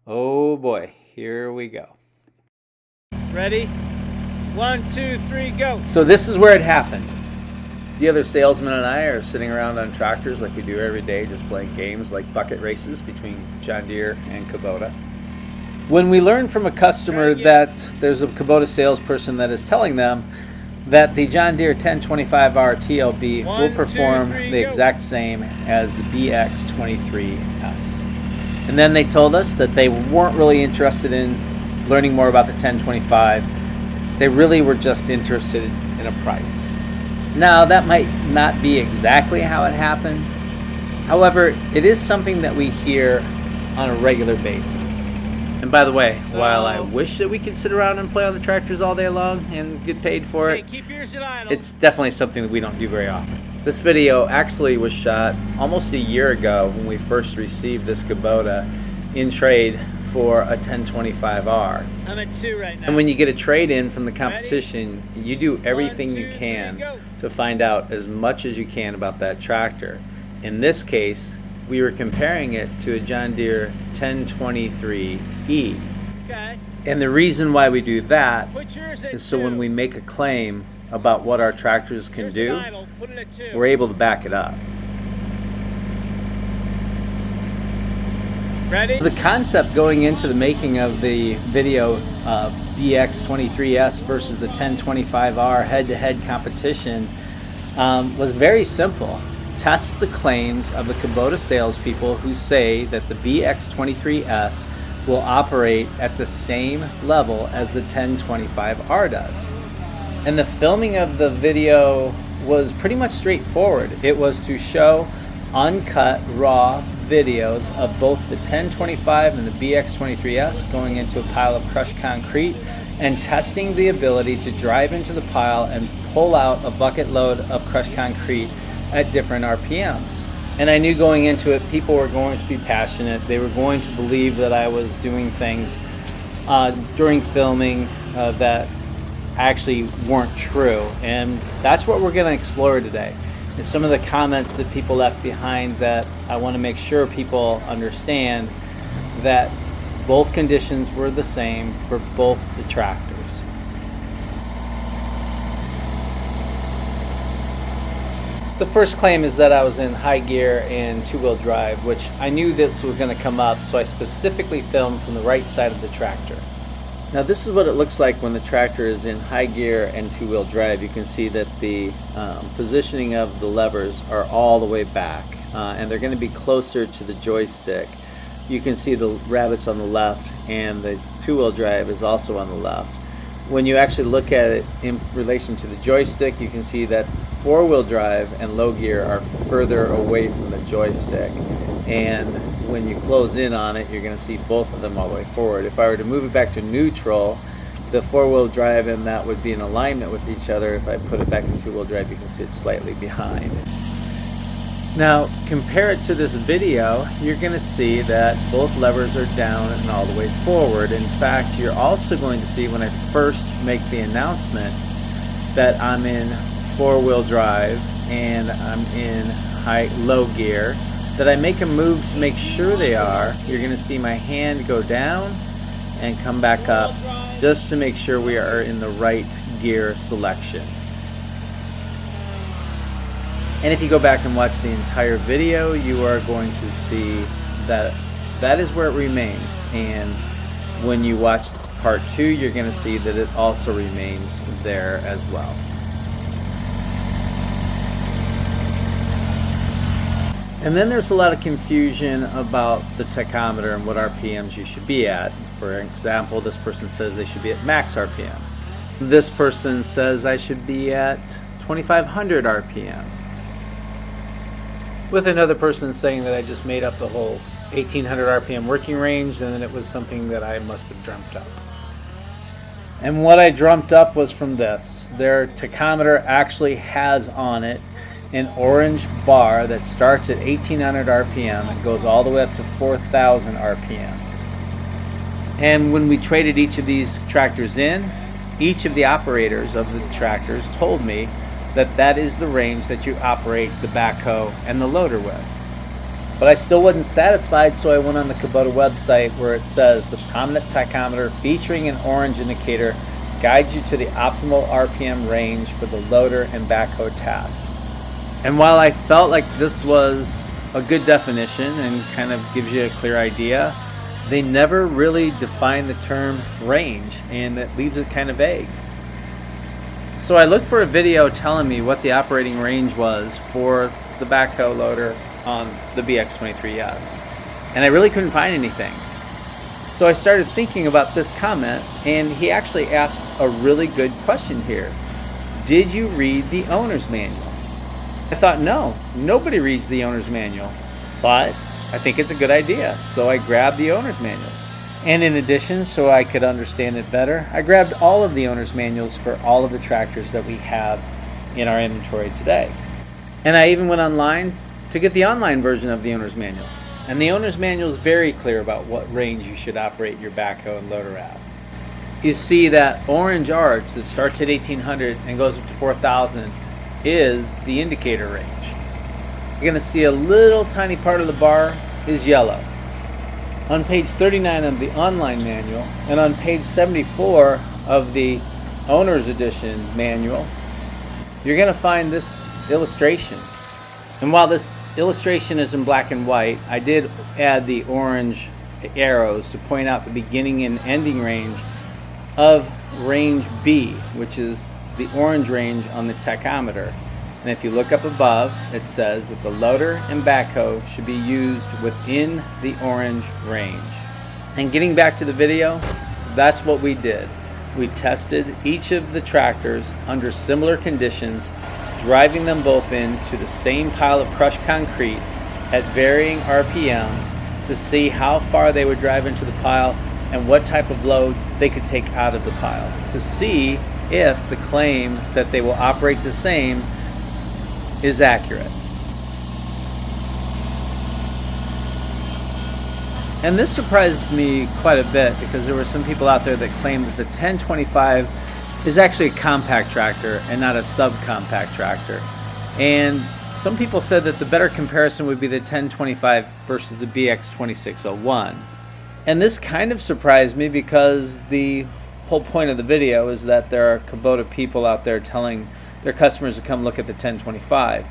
Oh boy, here we go. Ready? 1, 2, 3, go. So this is where it happened. The other salesman and I are sitting around on tractors like we do every day, just playing games like bucket races between John Deere and Kubota. When we learn from a customer that there's a Kubota salesperson that is telling them that the John Deere 1025R TLB will perform the exact same as the BX23S. And then they told us that they weren't really interested in learning more about the 1025. They really were just interested in a price. Now, that might not be exactly how it happened. However, it is something that we hear on a regular basis. And by the way, while I wish that we could sit around and play on the tractors all day long and get paid for it, it's definitely something that we don't do very often. This video actually was shot almost a year ago when we first received this Kubota in trade for a 1025R. I'm at 2 right now. And when you get a trade-in from the competition, you do everything 1, 2, you can 3, to find out as much as you can about that tractor. In this case, we were comparing it to a John Deere 1023E. Okay. And the reason why we do that Put yours at is so 2. when we make a claim about what our tractors can Here's do, an idle. Put it at 2. we're able to back it up. Ready? The concept going into the making of the video BX23S versus the 1025R head-to-head competition was very simple. Test the claims of the Kubota salespeople who say that the BX23S will operate at the same level as the 1025R does. And the filming of the video was pretty much straightforward. It was to show uncut, raw videos of both the 1025 and the BX23S going into a pile of crushed concrete and testing the ability to drive into the pile and pull out a bucket load of crushed concrete at different RPMs. And I knew going into it, people were going to be passionate. They were going to believe that I was doing things during filming that actually weren't true. And that's what we're going to explore today. And some of the comments that people left behind that I want to make sure people understand that both conditions were the same for both the tractors. The first claim is that I was in high gear and two-wheel drive, which I knew this was going to come up, so I specifically filmed from the right side of the tractor. Now this is what it looks like when the tractor is in high gear and two-wheel drive. You can see that the positioning of the levers are all the way back and they're going to be closer to the joystick. You can see the rabbits on the left and the two-wheel drive is also on the left. When you actually look at it in relation to the joystick, you can see that four-wheel drive and low gear are further away from the joystick, and when you close in on it, you're going to see both of them all the way forward. If I were to move it back to neutral, the four-wheel drive and that would be in alignment with each other. If I put it back in two-wheel drive, you can see it's slightly behind. Now compare it to this video, you're going to see that both levers are down and all the way forward. In fact, you're also going to see when I first make the announcement that I'm in four-wheel drive and I'm in low gear, that I make a move to make sure they are. You're going to see my hand go down and come back up just to make sure we are in the right gear selection. And if you go back and watch the entire video, you are going to see that that is where it remains. And when you watch part 2, you're going to see that it also remains there as well. And then there's a lot of confusion about the tachometer and what RPMs you should be at. For example, this person says they should be at max RPM. This person says I should be at 2500 RPM. With another person saying that I just made up the whole 1800 RPM working range, and then it was something that I must have dreamt up. And what I dreamt up was from this. Their tachometer actually has on it an orange bar that starts at 1800 RPM and goes all the way up to 4000 RPM. And when we traded each of these tractors in, each of the operators of the tractors told me that that is the range that you operate the backhoe and the loader with. But I still wasn't satisfied, so I went on the Kubota website where it says the prominent tachometer featuring an orange indicator guides you to the optimal RPM range for the loader and backhoe tasks. And while I felt like this was a good definition and kind of gives you a clear idea, they never really define the term range, and it leaves it kind of vague. So I looked for a video telling me what the operating range was for the backhoe loader on the BX23S, and I really couldn't find anything. So I started thinking about this comment, and he actually asks a really good question here. Did you read the owner's manual? I thought, no, nobody reads the owner's manual, but I think it's a good idea, so I grabbed the owner's manuals. And in addition, so I could understand it better, I grabbed all of the owner's manuals for all of the tractors that we have in our inventory today. And I even went online to get the online version of the owner's manual. And the owner's manual is very clear about what range you should operate your backhoe and loader at. You see that orange arch that starts at 1800 and goes up to 4000 is the indicator range. You're going to see a little tiny part of the bar is yellow. On page 39 of the online manual and on page 74 of the owner's edition manual, you're going to find this illustration. And while this illustration is in black and white, I did add the orange arrows to point out the beginning and ending range of range B, which is the orange range on the tachometer. And if you look up above, it says that the loader and backhoe should be used within the orange range. And getting back to the video, that's what we did. We tested each of the tractors under similar conditions, driving them both into the same pile of crushed concrete at varying RPMs to see how far they would drive into the pile and what type of load they could take out of the pile, to see if the claim that they will operate the same is accurate. And this surprised me quite a bit, because there were some people out there that claimed that the 1025 is actually a compact tractor and not a subcompact tractor. And some people said that the better comparison would be the 1025 versus the BX2601. And this kind of surprised me, because the whole point of the video is that there are Kubota people out there telling their customers to come look at the 1025.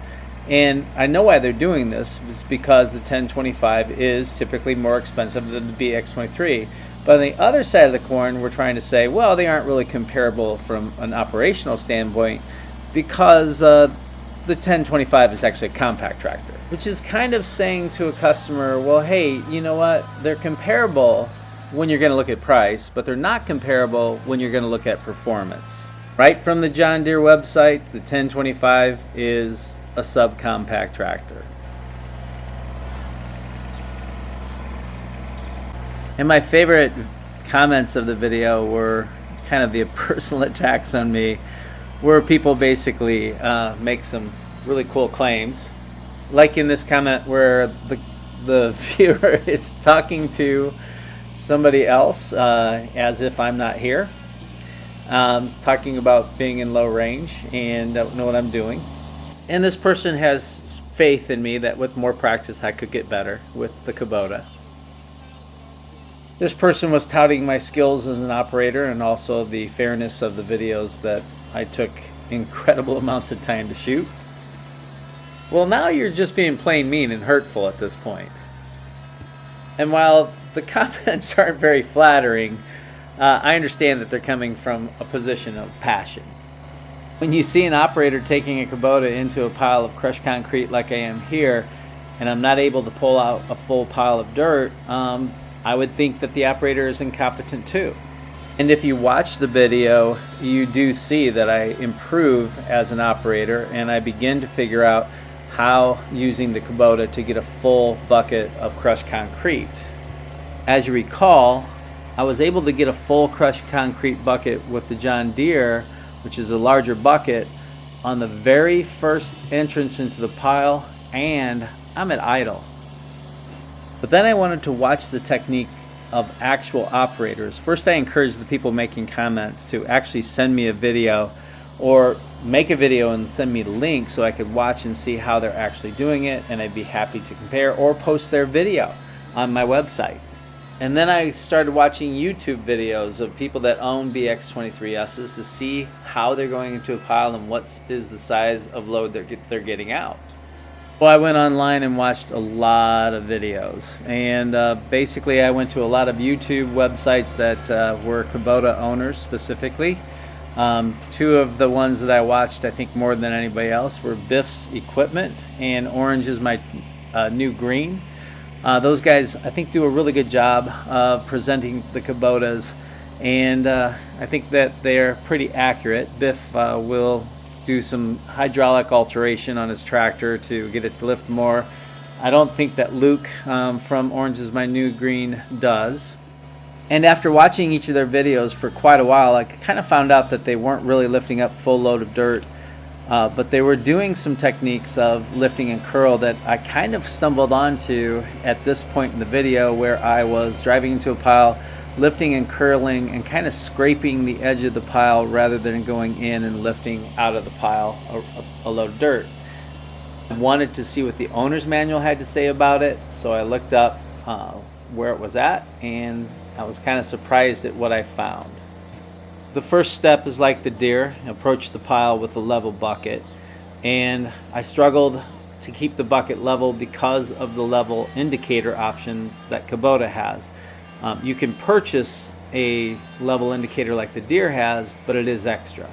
And I know why they're doing this. It's because the 1025 is typically more expensive than the BX23. But on the other side of the coin, we're trying to say, well, they aren't really comparable from an operational standpoint, because the 1025 is actually a compact tractor, which is kind of saying to a customer, well, hey, you know what? They're comparable when you're going to look at price, but they're not comparable when you're going to look at performance. Right from the John Deere website, the 1025 is a subcompact tractor. And my favorite comments of the video were kind of the personal attacks on me, where people basically make some really cool claims. Like in this comment where the viewer is talking to somebody else as if I'm not here. Talking about being in low range and don't know what I'm doing. And this person has faith in me that with more practice I could get better with the Kubota. This person was touting my skills as an operator and also the fairness of the videos that I took incredible amounts of time to shoot. Well, now you're just being plain mean and hurtful at this point. And while the comments aren't very flattering, I understand that they're coming from a position of passion. When you see an operator taking a Kubota into a pile of crushed concrete like I am here, and I'm not able to pull out a full pile of dirt, I would think that the operator is incompetent too. And if you watch the video, you do see that I improve as an operator, and I begin to figure out how using the Kubota to get a full bucket of crushed concrete. As you recall, I was able to get a full crushed concrete bucket with the John Deere, which is a larger bucket, on the very first entrance into the pile, and I'm at idle. But then I wanted to watch the technique of actual operators. First, I encouraged the people making comments to actually send me a video or make a video and send me the link so I could watch and see how they're actually doing it, and I'd be happy to compare or post their video on my website. And then I started watching YouTube videos of people that own BX23Ss to see how they're going into a pile and what is the size of load they're getting out. Well, I went online and watched a lot of videos, and basically I went to a lot of YouTube websites that were Kubota owners specifically. Two of the ones that I watched, I think more than anybody else, were Biff's Equipment and Orange is My New Green. Those guys, I think, do a really good job of presenting the Kubotas, and I think that they're pretty accurate. Biff will do some hydraulic alteration on his tractor to get it to lift more. I don't think that Luke from Orange is My New Green does. And after watching each of their videos for quite a while, I kind of found out that they weren't really lifting up full load of dirt, but they were doing some techniques of lifting and curl that I kind of stumbled onto at this point in the video, where I was driving into a pile, lifting and curling and kind of scraping the edge of the pile rather than going in and lifting out of the pile a load of dirt. I wanted to see what the owner's manual had to say about it, so I looked up where it was at, and I was kind of surprised at what I found. The first step is like the deer, approach the pile with a level bucket, and I struggled to keep the bucket level because of the level indicator option that Kubota has. You can purchase a level indicator like the deer has, but it is extra.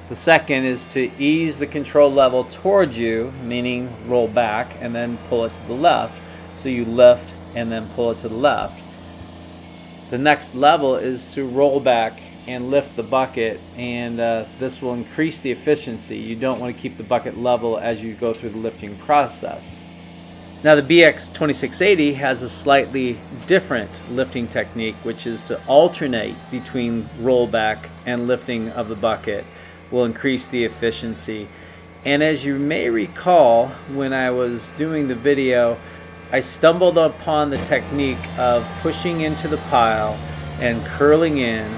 The second is to ease the control level towards you, meaning roll back and then pull it to the left. So you lift and then pull it to the left. The next level is to roll back and lift the bucket, and this will increase the efficiency. You don't want to keep the bucket level as you go through the lifting process. Now the BX2680 has a slightly different lifting technique, which is to alternate between rollback and lifting of the bucket. Will increase the efficiency. And as you may recall, when I was doing the video, I stumbled upon the technique of pushing into the pile and curling in,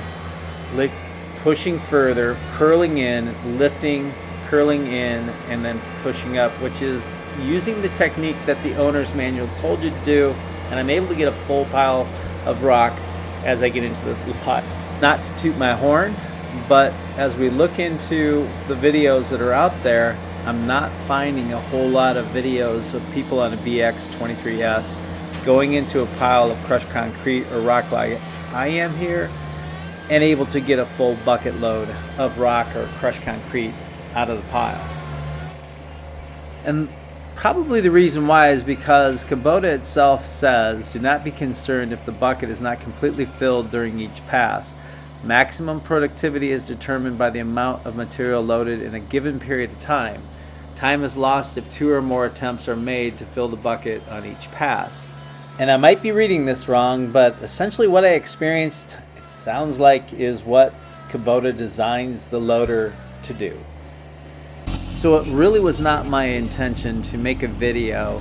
pushing further, curling in, lifting, curling in, and then pushing up, which is using the technique that the owner's manual told you to do, and I'm able to get a full pile of rock as I get into the pile. Not to toot my horn, but as we look into the videos that are out there, I'm not finding a whole lot of videos of people on a BX23S going into a pile of crushed concrete or rock like I am here and able to get a full bucket load of rock or crushed concrete out of the pile. And probably the reason why is because Kubota itself says, do not be concerned if the bucket is not completely filled during each pass. Maximum productivity is determined by the amount of material loaded in a given period of time. Time is lost if 2 or more attempts are made to fill the bucket on each pass. And I might be reading this wrong, but essentially what I experienced, it sounds like, is what Kubota designs the loader to do. So it really was not my intention to make a video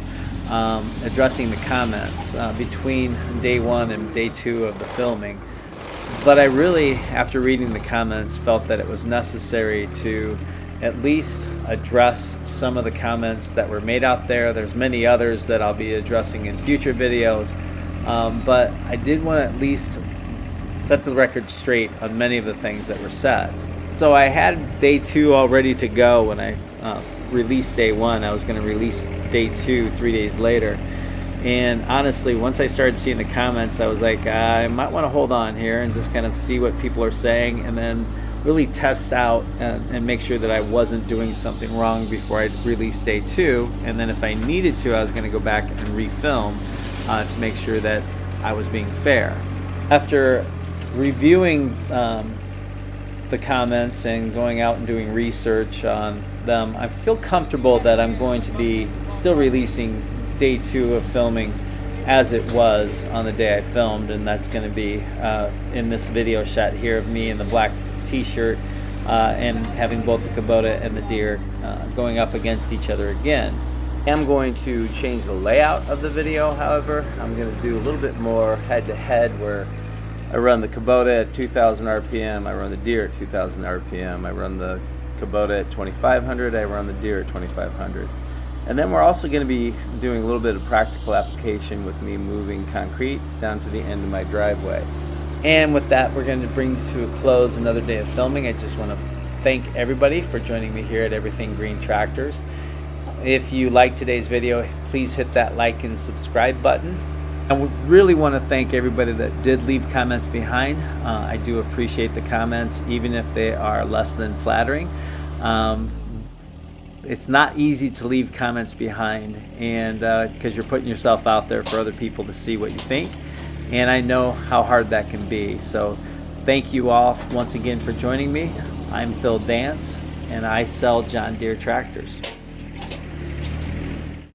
addressing the comments between day 1 and day 2 of the filming. But I really, after reading the comments, felt that it was necessary to at least address some of the comments that were made out there. There's many others that I'll be addressing in future videos, but I did want to at least set the record straight on many of the things that were said. So I had day 2 all ready to go when I released day 1. I was going to release day 2 3 days later. And honestly, once I started seeing the comments, I was like, I might want to hold on here and just kind of see what people are saying, and then really test out and make sure that I wasn't doing something wrong before I released day 2. And then if I needed to, I was going to go back and refilm to make sure that I was being fair. After reviewing the comments and going out and doing research on them, I feel comfortable that I'm going to be still releasing day 2 of filming as it was on the day I filmed, and that's going to be in this video shot here of me in the black t-shirt and having both the Kubota and the deer going up against each other again. I'm going to change the layout of the video, however. I'm going to do a little bit more head-to-head where I run the Kubota at 2,000 RPM, I run the deer at 2,000 RPM, I run the Kubota at 2500. I run the Deere at 2500. And then we're also going to be doing a little bit of practical application with me moving concrete down to the end of my driveway. And with that, we're going to bring to a close another day of filming. I just want to thank everybody for joining me here at Everything Green Tractors. If you like today's video, please hit that like and subscribe button. I would really want to thank everybody that did leave comments behind. I do appreciate the comments, even if they are less than flattering. It's not easy to leave comments behind, and because you're putting yourself out there for other people to see what you think, and I know how hard that can be. So thank you all once again for joining me. I'm Phil Dance, and I sell John Deere tractors.